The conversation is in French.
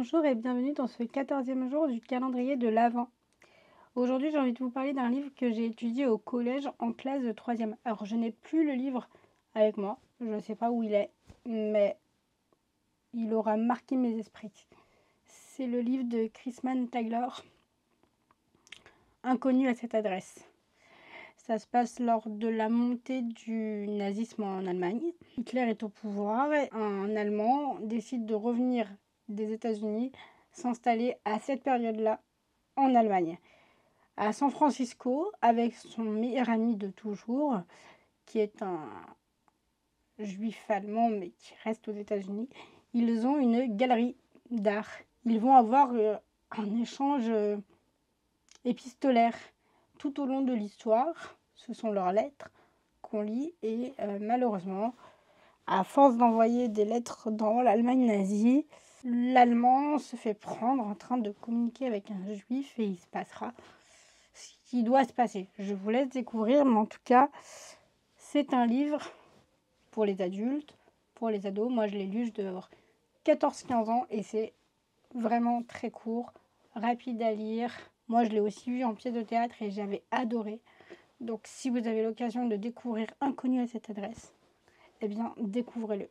Bonjour et bienvenue dans ce 14e jour du calendrier de l'Avent. Aujourd'hui, j'ai envie de vous parler d'un livre que j'ai étudié au collège en classe de 3e. Alors, je n'ai plus le livre avec moi, je ne sais pas où il est, mais il aura marqué mes esprits. C'est le livre de Chrisman Taylor, Inconnu à cette adresse. Ça se passe lors de la montée du nazisme en Allemagne. Hitler est au pouvoir et un Allemand décide de revenir des États-Unis, s'installer à cette période-là en Allemagne. À San Francisco, avec son meilleur ami de toujours, qui est un juif allemand mais qui reste aux États-Unis, ils ont une galerie d'art. Ils vont avoir un échange épistolaire tout au long de l'histoire. Ce sont leurs lettres qu'on lit et malheureusement, à force d'envoyer des lettres dans l'Allemagne nazie, l'Allemand se fait prendre en train de communiquer avec un juif et il se passera ce qui doit se passer. Je vous laisse découvrir, mais en tout cas, c'est un livre pour les adultes, pour les ados. Moi, je l'ai lu, je devais avoir 14-15 ans et c'est vraiment très court, rapide à lire. Moi, je l'ai aussi vu en pièce de théâtre et j'avais adoré. Donc, si vous avez l'occasion de découvrir Inconnu à cette adresse, eh bien, découvrez-le.